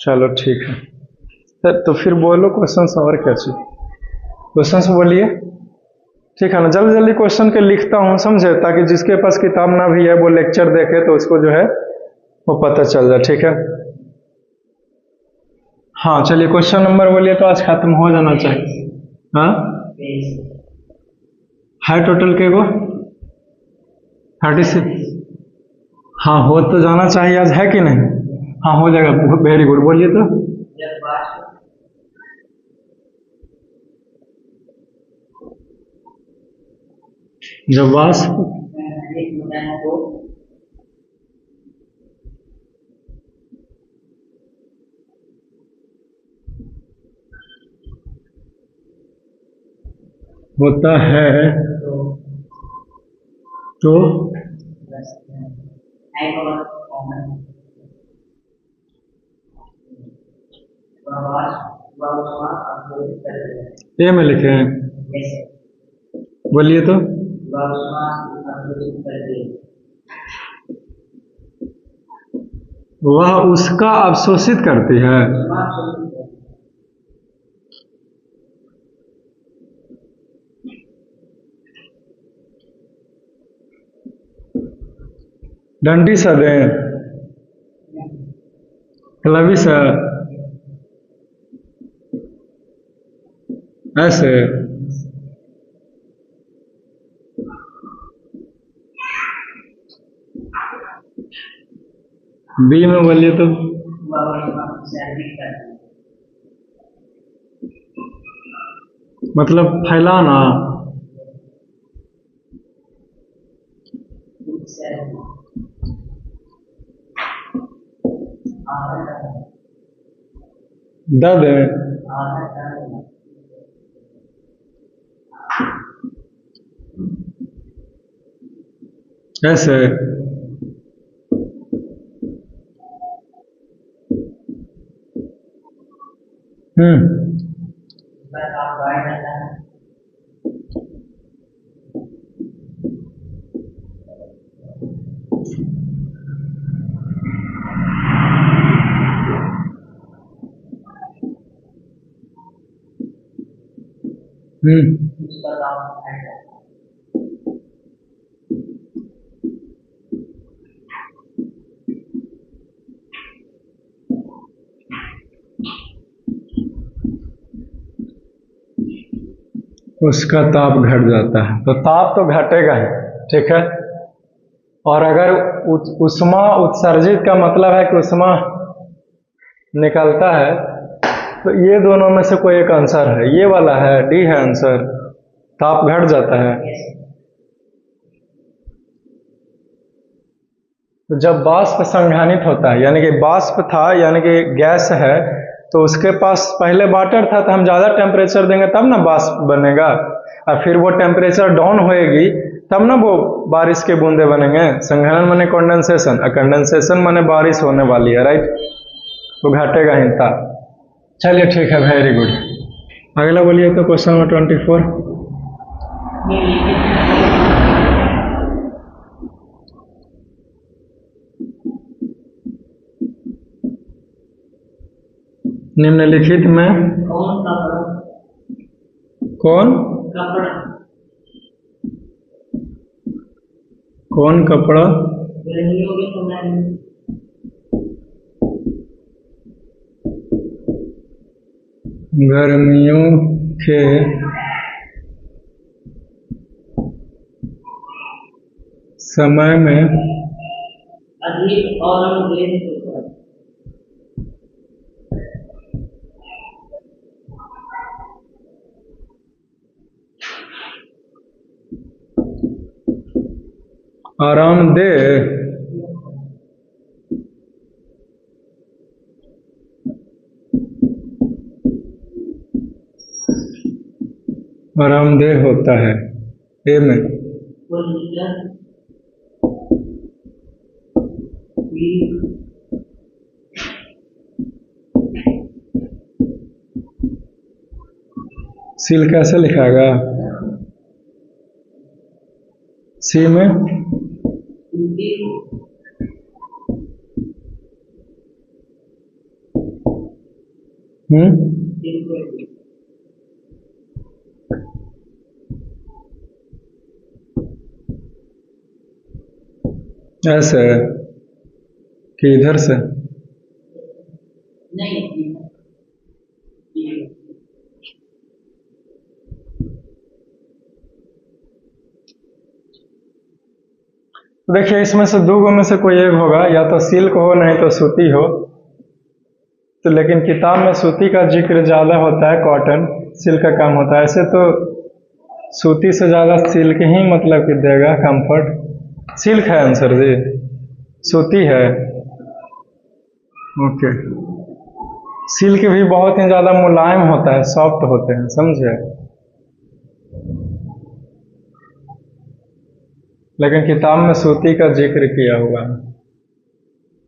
चलो ठीक है। तो फिर बोलो क्वेश्चन और क्या चाहिए? क्वेश्चन बोलिए। ठीक है ना, जल्दी जल्दी क्वेश्चन के लिखता हूँ, समझे, ताकि जिसके पास किताब ना भी है वो लेक्चर देखे तो उसको जो है वो पता चल जाए। ठीक है, हाँ चलिए क्वेश्चन नंबर बोलिए, तो आज खत्म हो जाना चाहिए। हाँ है टोटल के गो 36। हाँ हो तो जाना चाहिए आज, है कि नहीं? हाँ हो जाएगा, वेरी गुड। बोलिए तो। जब वाष्प होता है तो ये में लिखे हैं, बोलिए तो। वह उसका अवशोषित करती है। डंडी सा दें, कलवी सा, ऐसे। बी में बोलिए तो। मतलब फैलाना। दर्द ऐसे। उसका ताप घट जाता है, तो ताप तो घटेगा ही। ठीक है, और अगर उष्मा उत्सर्जित का मतलब है कि उष्मा निकलता है, तो ये दोनों में से कोई एक आंसर है, ये वाला है, डी है आंसर। ताप घट जाता है। तो जब वाष्प संघानित होता है, यानी कि वाष्प था, यानी कि गैस है, तो उसके पास पहले वाटर था, तो हम ज्यादा टेम्परेचर देंगे तब ना वाष्प बनेगा, और फिर वो टेम्परेचर डाउन होएगी तब ना वो बारिश के बूंदे बनेंगे। संघनन माने कंडेंसेशन, और कंडेंसेशन माने बारिश होने वाली है, राइट? तो घटेगा ही ताप। चलिए ठीक है, वेरी गुड। अगला बोलिए तो, क्वेश्चन नंबर 24। निम्नलिखित में कौन कपड़ा गर्मियों के समय में अधिक आरामदेह आरामदेह होता है। ए में सील कैसे लिखाएगा? सी में ऐसे है कि इधर से देखिए, इसमें से दो गो में से कोई एक होगा, या तो सिल्क हो नहीं तो सूती हो। तो लेकिन किताब में सूती का जिक्र ज़्यादा होता है, कॉटन सिल्क का कम होता है। ऐसे तो सूती से ज़्यादा सिल्क ही मतलब कि देगा कंफर्ट। सिल्क है आंसर जी, सूती है। ओके। सिल्क भी बहुत ही ज़्यादा मुलायम होता है, सॉफ्ट होते हैं, समझे। लेकिन किताब में सूती का जिक्र किया हुआ है,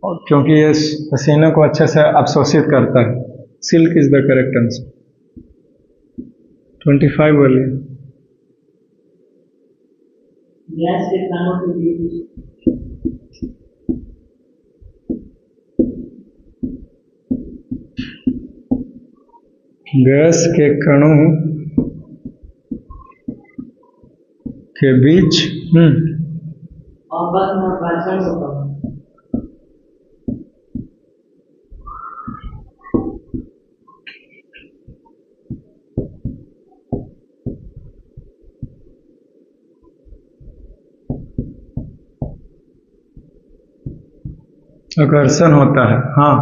और क्योंकि ये पसीने को अच्छे से अवशोषित करता है। Silk is the correct answer. 25 बोलिए। गैस के कणों के बीच आकर्षण होता है। हाँ।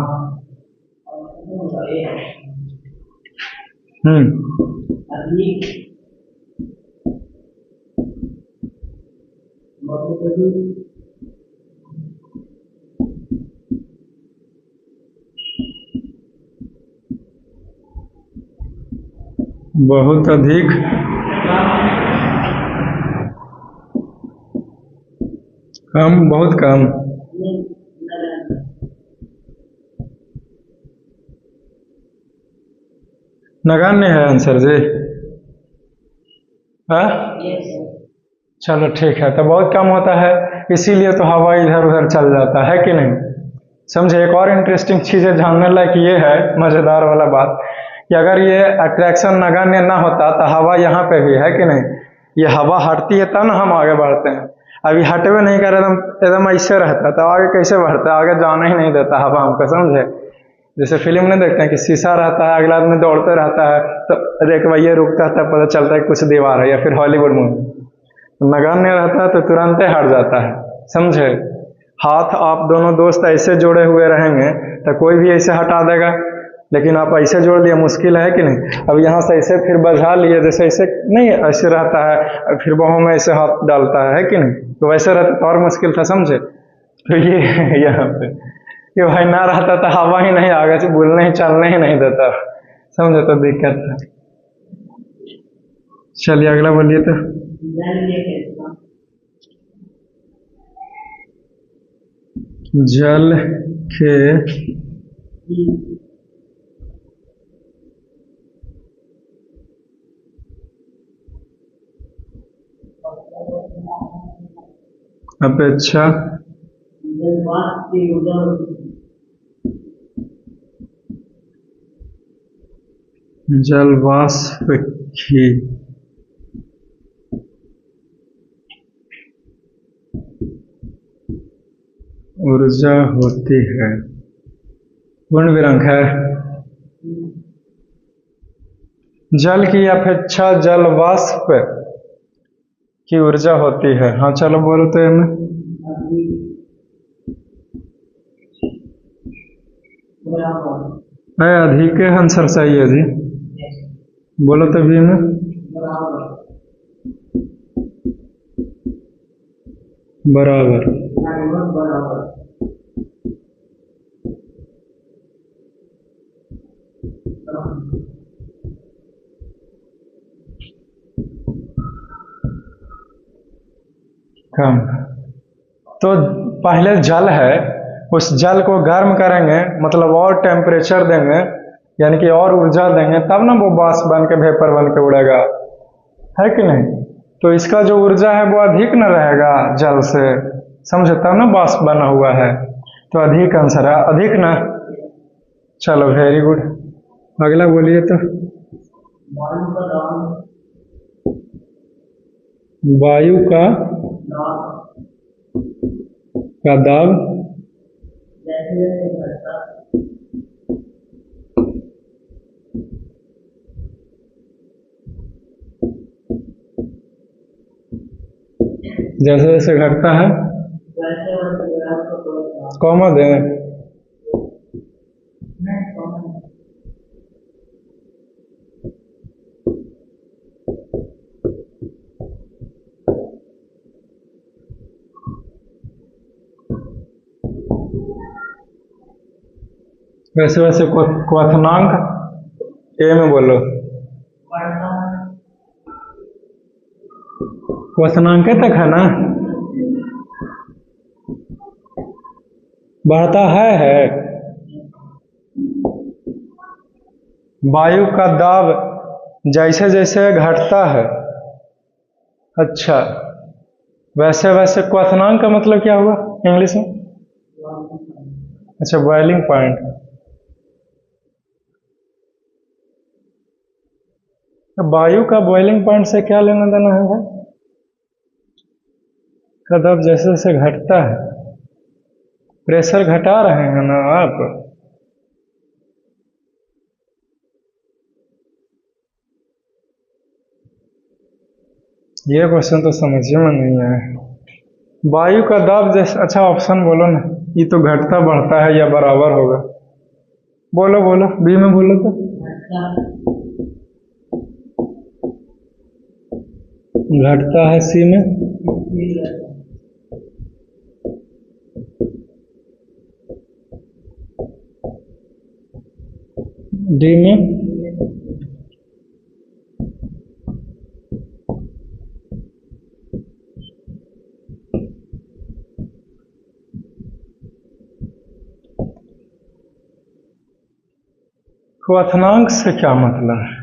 बहुत अधिक, कम, बहुत कम। नगण्य है आंसर जी। हाँ, चलो ठीक है। तो बहुत कम होता है, इसीलिए तो हवा इधर उधर चल जाता है कि नहीं। समझे। एक और इंटरेस्टिंग चीज़ है जानने लायक, ये है मज़ेदार वाला बात, कि अगर ये अट्रैक्शन नगण्य ना होता तो हवा यहाँ पे भी है कि नहीं। ये हवा हटती है तब ना हम आगे बढ़ते हैं। अभी हटवे नहीं कर, एकदम एकदम ऐसे रहता तो आगे कैसे बढ़ता, आगे जाना ही नहीं देता हवा हमको, समझे। जैसे फिल्म में देखते हैं कि शीशा रहता है, अगला आदमी दौड़ते रहता है तो एक वही रुकता है, तब पता चलता है कुछ दीवार है। या फिर हॉलीवुड मूवी नगण्य रहता है तो तुरंत हट जाता है, समझे। हाथ आप दोनों दोस्त ऐसे जोड़े हुए रहेंगे तो कोई भी ऐसे हटा देगा, लेकिन आप ऐसे जोड़ लिए, मुश्किल है कि नहीं। अब यहाँ से ऐसे फिर बजा लिए, जैसे ऐसे नहीं ऐसे रहता है, फिर बाहों में ऐसे हाथ डालता है कि नहीं, तो वैसे रहता तो और मुश्किल था, समझे। तो ये यहाँ पे ये भाई ना रहता तो हवा ही नहीं आगे से बोलने ही चलने ही नहीं देता, समझे। तो दिक्कत है। चलिए अगला बोलिए। तो जल के अपेक्षा जल वाष्प की ऊर्जा होती है। पूर्ण विराम है। जल की अपेक्षा जल वाष्प की ऊर्जा होती है। हाँ चलो बोलो तो मैं अधिक आंसर चाहिए जी, बोलो तभी में बराबर। कम। तो पहले जल है, उस जल को गर्म करेंगे, मतलब और टेम्परेचर देंगे, यानी कि और ऊर्जा देंगे, तब ना वो वाष्प बन के वेपर बन के उड़ेगा, है कि नहीं। तो इसका जो ऊर्जा है वो अधिक न रहेगा जल से, समझे, तब ना वाष्प बना हुआ है। तो अधिक आंसर है, अधिक ना। चलो वेरी गुड। अगला बोलिए तो। वायु का दाब जैसे जैसे घटता है, कॉमा दें। वैसे वैसे क्वथनांक ए में बोलो। क्वथनांक तक है ना, बढ़ता है। वायु का दाब जैसे जैसे घटता है, अच्छा वैसे वैसे क्वथनांक का मतलब क्या हुआ इंग्लिश में? अच्छा, बॉइलिंग पॉइंट। वायु का बॉइलिंग पॉइंट से क्या लेना देना है भाई? का दाब जैसे जैसे घटता है, प्रेशर घटा रहे हैं ना आप। ये क्वेश्चन तो समझिए में नहीं आया। वायु का दाब जैसे, अच्छा ऑप्शन बोलो ना, ये तो घटता बढ़ता है या बराबर होगा? बोलो बोलो, बी में बोलो तो। घटता है सी में। डी में। क्वथनांक से क्या मतलब है?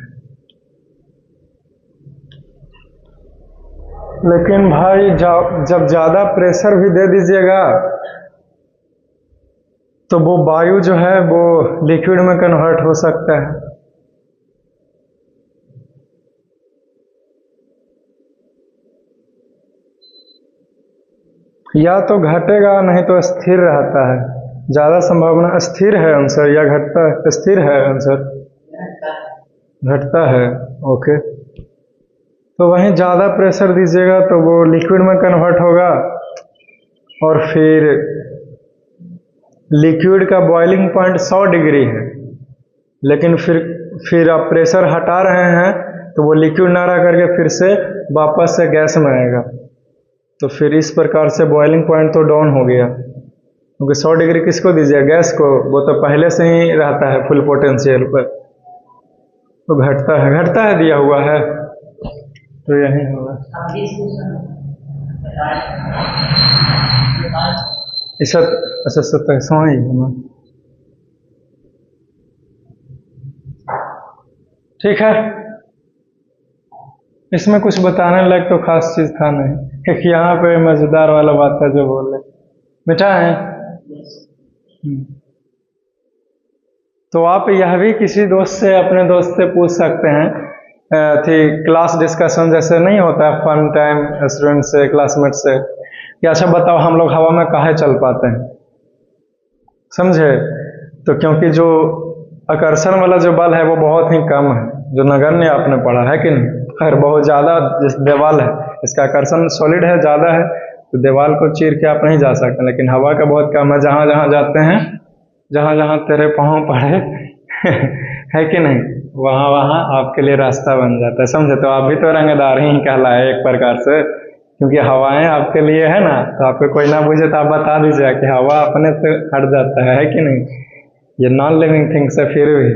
लेकिन भाई जब ज्यादा प्रेशर भी दे दीजिएगा तो वो वायु जो है वो लिक्विड में कन्वर्ट हो सकता है। या तो घटेगा, नहीं तो स्थिर रहता है। ज्यादा संभावना स्थिर है आंसर, या घटता है? स्थिर है आंसर, घटता है। ओके, तो वहीं ज्यादा प्रेशर दीजिएगा तो वो लिक्विड में कन्वर्ट होगा, और फिर लिक्विड का बॉइलिंग पॉइंट 100 डिग्री है, लेकिन फिर आप प्रेशर हटा रहे हैं तो वो लिक्विड ना रह करके फिर से वापस से गैस में आएगा, तो फिर इस प्रकार से बॉइलिंग पॉइंट तो डाउन हो गया। क्योंकि 100 डिग्री किसको दीजिए? गैस को, वो तो पहले से ही रहता है फुल पोटेंशियल पर, तो घटता है दिया हुआ है, तो यही होगा। अच्छा 27वां ही है ना, ठीक है। इसमें कुछ बताने लायक तो खास चीज था नहीं, क्योंकि यहाँ पे मजेदार वाला बात था जो बोले बेटा है। तो आप यह भी किसी दोस्त से, अपने दोस्त से पूछ सकते हैं, थी क्लास डिस्कशन जैसे नहीं होता है फन टाइम स्टूडेंट से, क्लासमेट से, कि अच्छा बताओ हम लोग हवा में काहे चल पाते हैं, समझे? तो क्योंकि जो आकर्षण वाला जो बल है वो बहुत ही कम है, जो नगण्य आपने पढ़ा है कि नहीं? खैर बहुत ज़्यादा जिस दीवार है इसका आकर्षण सॉलिड है, ज़्यादा है, तो दीवार को चीर के आप नहीं जा सकते, लेकिन हवा का बहुत कम है। जहाँ जहाँ जाते हैं, जहाँ जहाँ तेरे पाँव पड़े है कि नहीं, वहाँ वहाँ आपके लिए रास्ता बन जाता है, समझे? तो आप भी तो रंगदार ही कहलाए एक प्रकार से, क्योंकि हवाएं आपके लिए है ना, तो आपको कोई ना पूछे तो आप बता दीजिए कि हवा अपने से हट जाता है कि नहीं? ये नॉन लिविंग थिंग्स है फिर भी।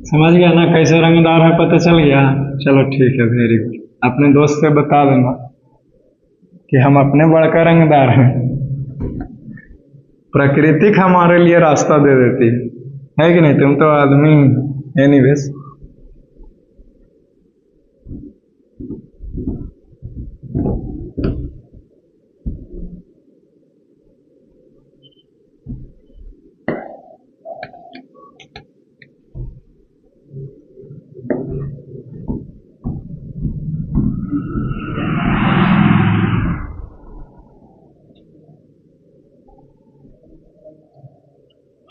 समझ गया ना कैसे रंगदार है, पता चल गया? चलो ठीक है, वेरी गुड। अपने दोस्त से बता देना कि हम अपने बड़का रंगदार हैं। प्रकृति हमारे लिए रास्ता दे देती है कि नहीं? तुम तो आदमी एनीवेज।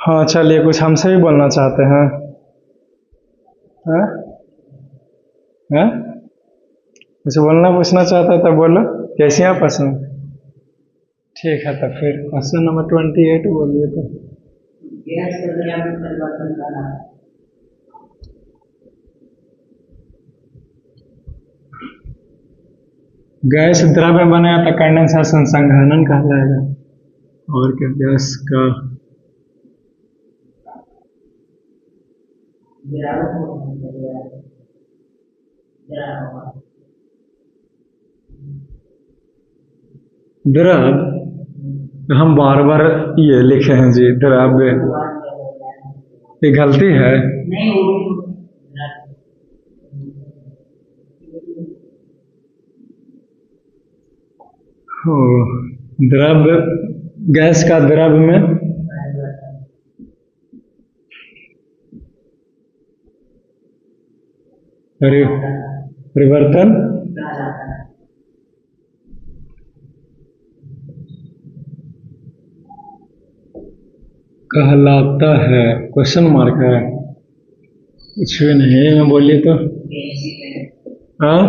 हाँ चलिए, कुछ हमसे भी बोलना चाहते हैं? हैं? हैं? कुछ बोलना पूछना चाहता है तो बोलो। कैसी हैं प्रश्न? ठीक है, तो फिर क्वेश्चन नंबर 28 बोलिए तो। गैस प्रक्रिया में परिवर्तन करना। गैस द्रव्य बनेगा तो कंडेंसेशन, संघनन कहलाएगा। और क्या गैस का द्रव, हम बार बार ये लिखे हैं जी द्रव्य, ये गलती है। ओ, द्रव्य, गैस का द्रव्य में परिवर्तन कहलाता है। क्वेश्चन मार्क है, कुछ भी नहीं है। मैं बोलिए तो। हाँ,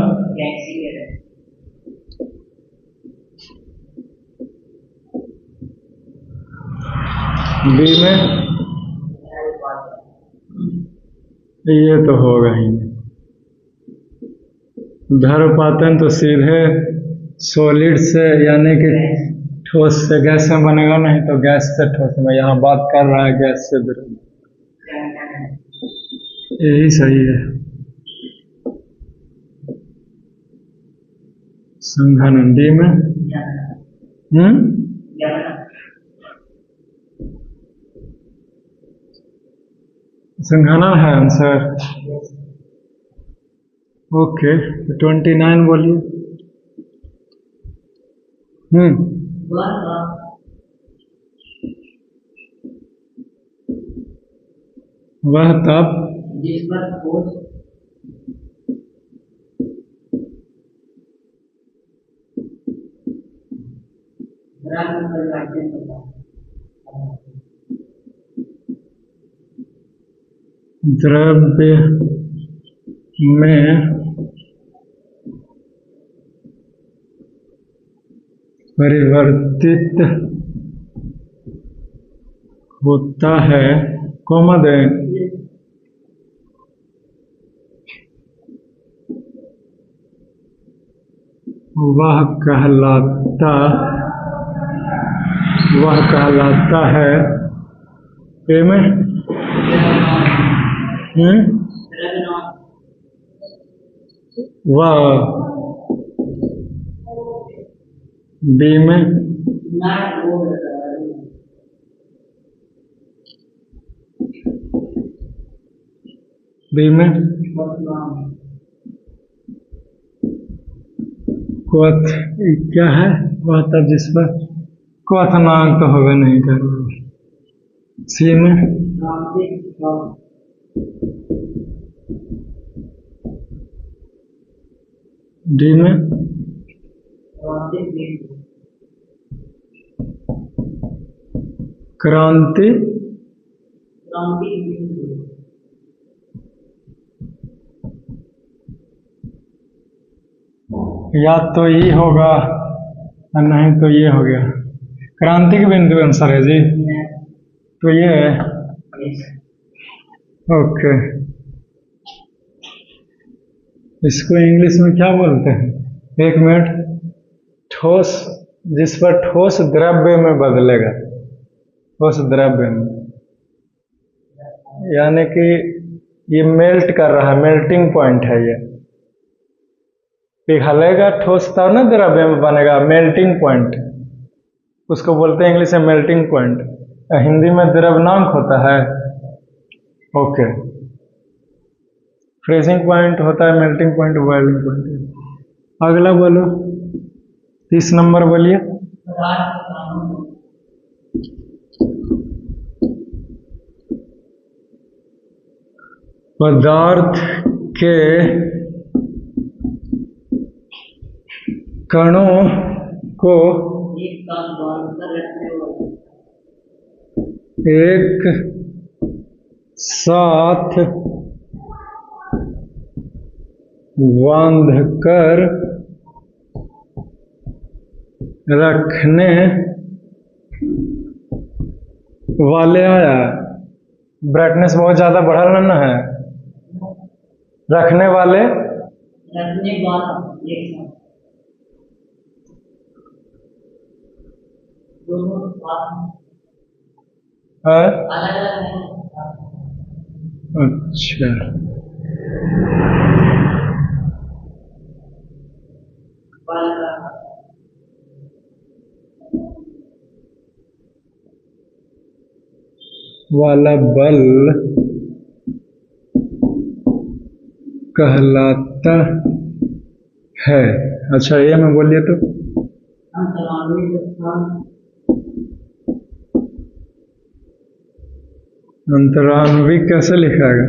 बी में ये तो होगा ही नहीं। ध्रुवपातन तो सीधे सॉलिड से यानी कि ठोस से गैस में बनेगा, नहीं तो गैस से ठोस में। यहाँ बात कर रहा है गैस से द्रव, यही सही है। संघनन डी में। संघनन है आंसर। ओके, 29 बोलिए। वह तब जिस पर ठोस द्रव्य में परिवर्तित होता है, कॉमा दें, वह कहलाता है ए में। वह बी में। बी में क्वथ क्या है? वह तब जिस पर क्वथनांक तो होगा नहीं कर। सी में डी में क्रांति या तो ये होगा और नहीं तो ये हो गया। क्रांति के बिंदु आंसर है जी, तो ये है। ओके, इसको इंग्लिश में क्या बोलते हैं? एक मिनट। ठोस, जिस पर ठोस द्रव्य में बदलेगा, ठोस द्रव्य में, यानी कि ये मेल्ट कर रहा है, मेल्टिंग पॉइंट है ये। पिघलेगा ठोस तब ना द्रव्य में बनेगा, मेल्टिंग पॉइंट उसको बोलते हैं इंग्लिश में मेल्टिंग पॉइंट। हिंदी में द्रवनांक होता है। ओके, फ्रीजिंग पॉइंट होता है, मेल्टिंग पॉइंट, बॉइलिंग पॉइंट। अगला बोलो, 30 नंबर बोलिए। पदार्थ के कणों को एक साथ बांध कर रखने वाले आया। ब्राइटनेस बहुत ज्यादा बढ़ा ना है। रखने वाले रखने वाला एक साथ दोनों है। अलग अलग अच्छा, वाला बल कहलाता है। अच्छा, ये में बोलिए तो अंतरान्विक कैसे लिखाएगा?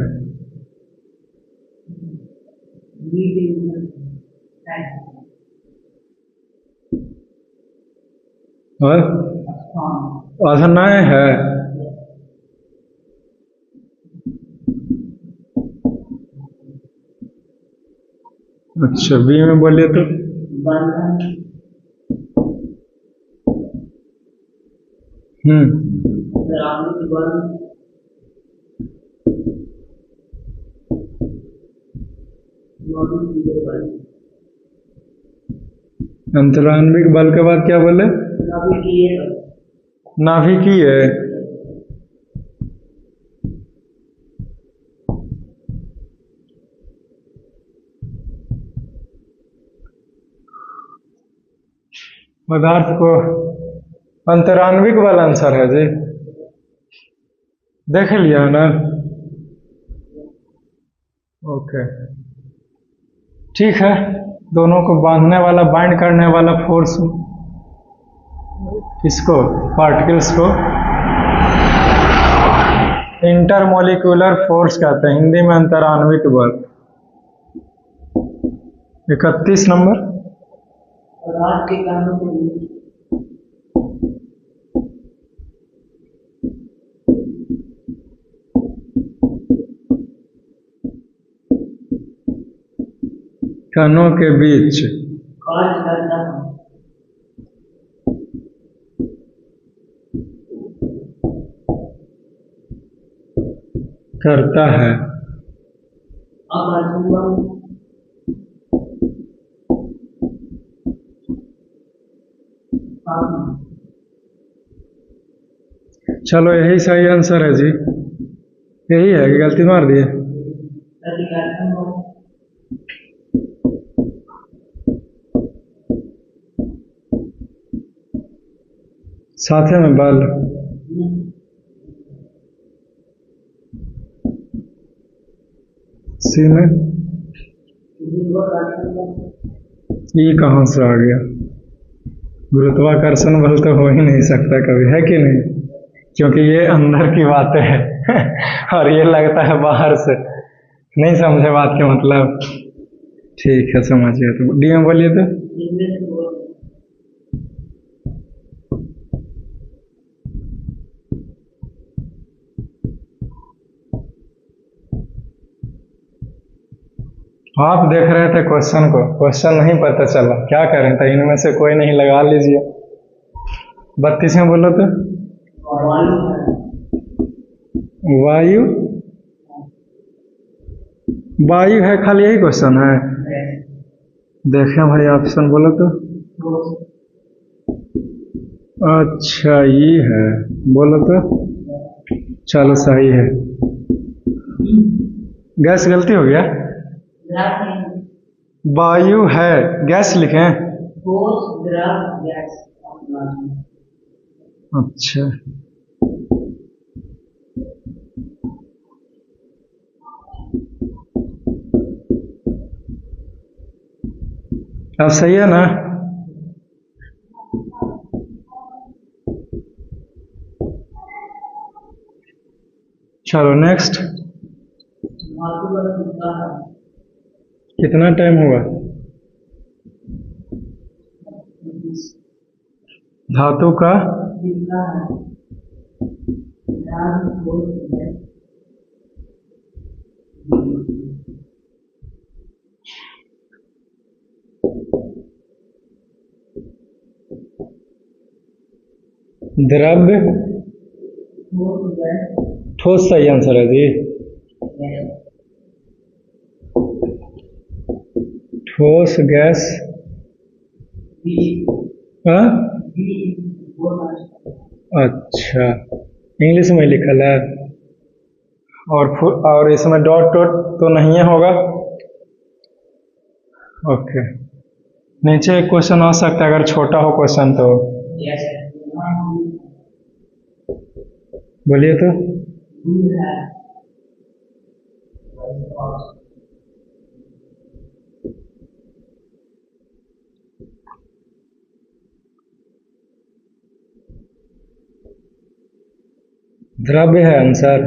और अधनय है। अच्छा, बी में बोलिए तो अंतरान्विक बल के बाद क्या बोले? नाभिकीय। पदार्थ को अंतरान्विक वाला आंसर है जी। देख लिया ना? ओके, ठीक है। दोनों को बांधने वाला, बाइंड करने वाला फोर्स, इसको पार्टिकल्स को इंटरमोलिकुलर फोर्स कहते हैं, हिंदी में अंतरान्विक बल। 31 नंबर कणों के बीच करता है। चलो, यही सही आंसर है जी। यही है कि गलती मार दिए? साथे में बल। सी में ई कहाँ से आ गया? गुरुत्वाकर्षण बल तो हो ही नहीं सकता कभी, है कि नहीं? क्योंकि ये अंदर की बातें हैं और ये लगता है बाहर से। नहीं समझे बात के मतलब? ठीक है, समझ गया। तो डी में बोलिए तो आप देख रहे थे क्वेश्चन को, क्वेश्चन नहीं पता चला, क्या करें? तो इनमें से कोई नहीं, लगा लीजिए। 32 में बोलो तो वायु। वायु है, खाली यही क्वेश्चन है। देखें भाई, ऑप्शन बोलो तो। अच्छा, ये है, बोलो तो। चलो, सही है। गैस गलती हो गया, वायु है, गैस लिखें। अच्छा, अब सही है ना? चलो नेक्स्ट। कितना टाइम हुआ? धातु का द्रव्य ठोस सही आंसर है जी। ठोस गैस हाँ अच्छा इंग्लिश में लिखल है और इसमें डॉट डॉट तो नहीं है होगा। ओके नीचे एक क्वेश्चन आ सकता है अगर छोटा हो क्वेश्चन तो बोलिए तो। द्रव्य है आंसर।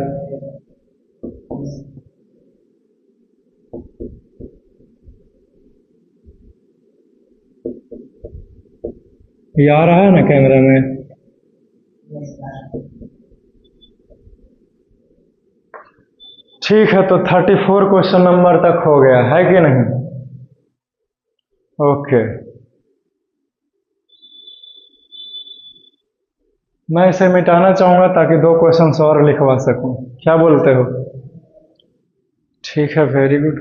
ये आ रहा है ना कैमरा में। ठीक है तो 34 क्वेश्चन नंबर तक हो गया है कि नहीं। ओके मैं इसे मिटाना चाहूंगा ताकि 2 क्वेश्चन और लिखवा सकूं। क्या बोलते हो। ठीक है वेरी गुड।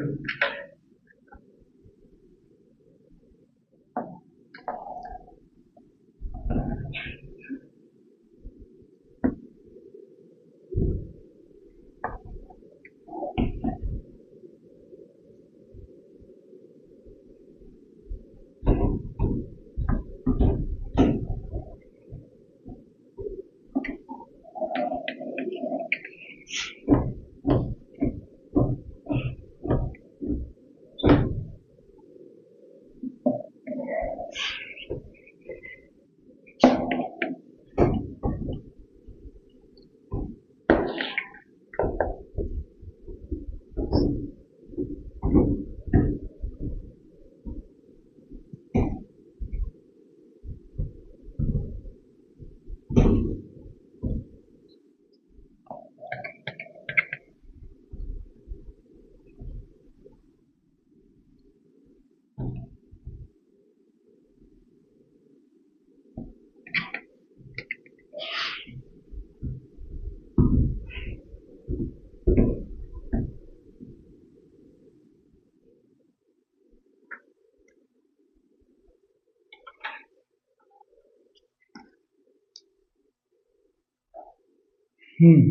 हम्म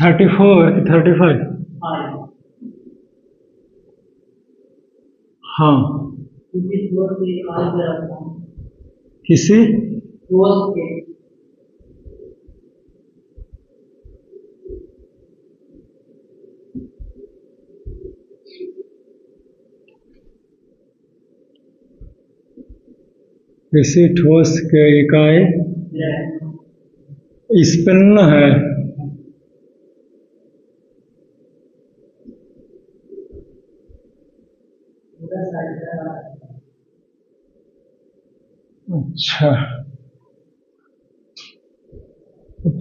34 35 हाँ किसी किसी ठोस के इकाई स्पिन है। अच्छा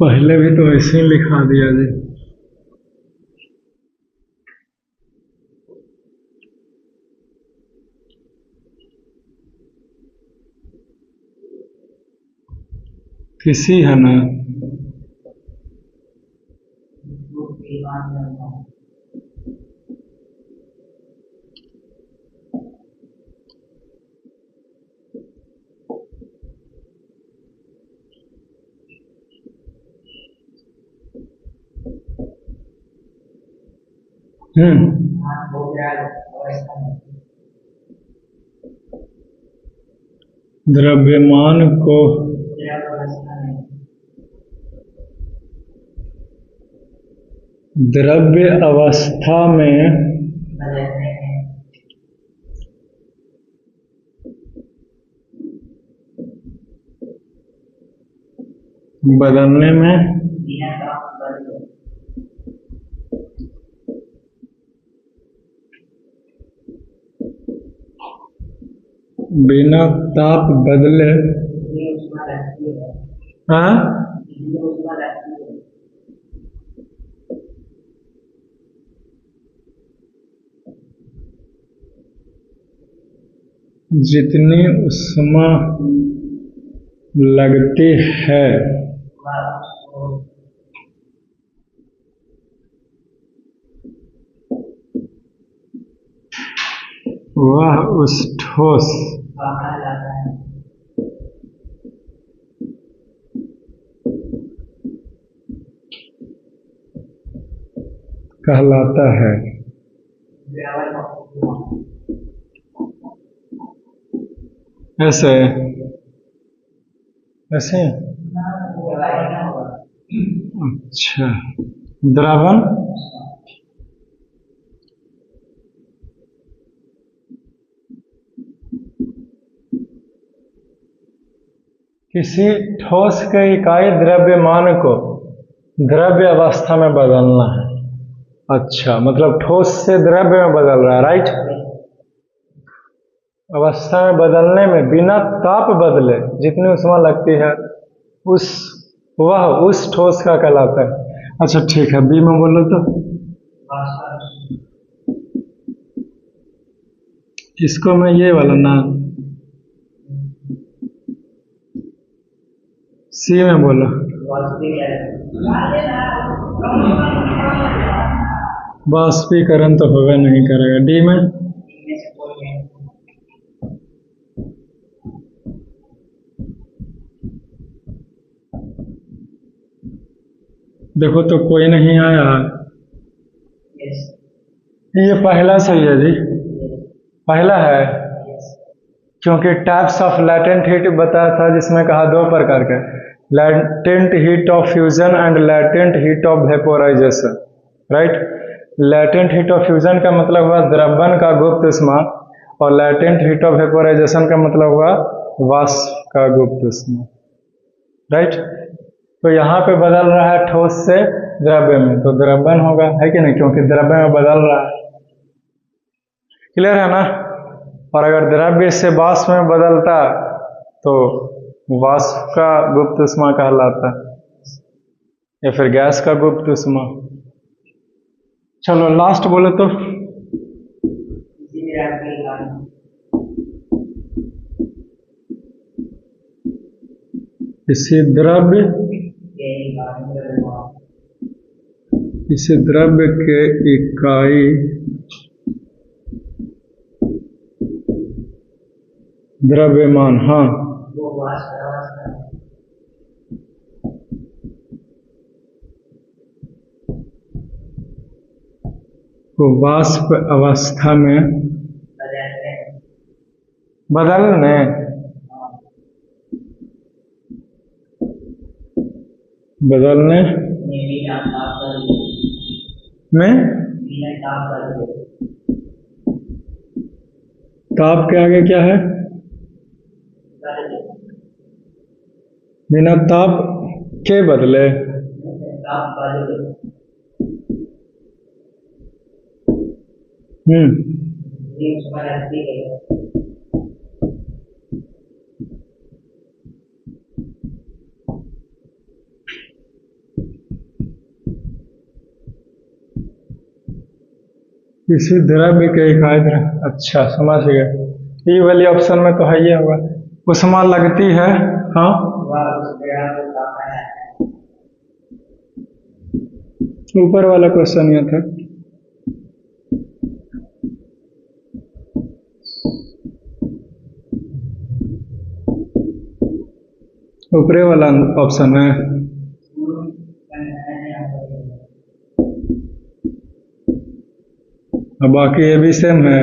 पहले भी तो ऐसे ही लिखा दिया जी। किसी है ना द्रव्यमान को द्रव्य अवस्था में बदलने में बिना ताप बदले हाँ जितनी उष्मा लगती है वह उस ठोस कहलाता है। ऐसे ऐसे अच्छा, द्रवण किसी ठोस के इकाई द्रव्यमान को द्रव्य अवस्था में बदलना है। अच्छा, मतलब ठोस से द्रव्य में बदल रहा है, राइट। अवस्था में बदलने में बिना ताप बदले जितनी उष्मा लगती है वह उस ठोस का कहलाता है। अच्छा ठीक है, बी में बोलो तो। इसको मैं ये वाला ना, सी में बोलो। वाष्पीकरण तो होगा नहीं करेगा। डी में देखो तो कोई नहीं आया। ये पहला सही है जी, पहला है, क्योंकि टाइप्स ऑफ लैटेंट हीट बताया था जिसमें कहा दो प्रकार के, latent heat of fusion and latent heat of vaporisation, right. Latent heat of fusion का मतलब हुआ द्रवण का गुप्त उष्मा और लैटेंट हीट ऑफ वेपोराइजेशन का मतलब हुआ वाष्प का गुप्त उष्मा, राइट। तो यहाँ पे बदल रहा है ठोस से द्रव्य में, तो द्रवण होगा, है कि नहीं, क्योंकि द्रव्य में बदल रहा है। क्लियर है ना। और अगर द्रव्य से वाष्प में बदलता तो वाष्प का गुप्त उष्मा कहलाता या फिर गैस का गुप्त उष्मा। चलो लास्ट बोलो तो। किसी द्रव्य के इकाई द्रव्यमान, हाँ, को वाष्प अवस्था में बदलने में ताप के आगे क्या है? बिना ताप के बदले। किसी द्रव्य के इकाई द्रव्य, अच्छा समझ गए। ये वाली ऑप्शन में तो है ये होगा, उष्मा लगती है, हाँ। ऊपर वाला क्वेश्चन ये था। ऊपरे वाला ऑप्शन है। अब बाकी ये भी सेम है।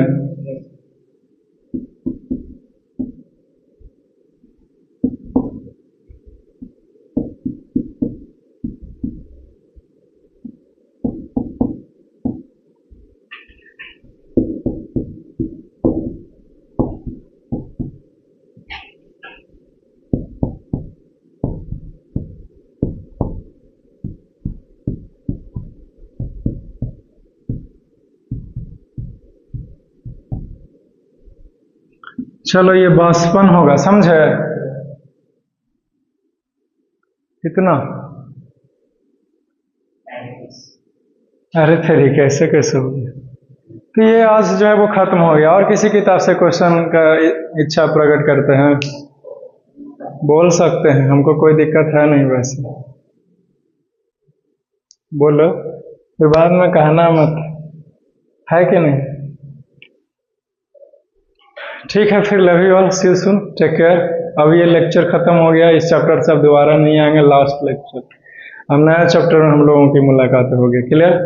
चलो ये वाष्पन होगा, समझे कितना? अरे तेरी कैसे कैसे हो गया। तो ये आज जो है वो खत्म हो गया। और किसी किताब से क्वेश्चन का इच्छा प्रकट करते हैं, बोल सकते हैं, हमको कोई दिक्कत है नहीं वैसे। बोलो, फिर बाद में कहना मत, है कि नहीं? ठीक है, फिर love you all, see you soon, take care. अब ये लेक्चर खत्म हो गया, इस चैप्टर से अब दोबारा नहीं आएंगे, लास्ट लेक्चर। अब नया चैप्टर में हम लोगों की मुलाकात होगी। क्लियर?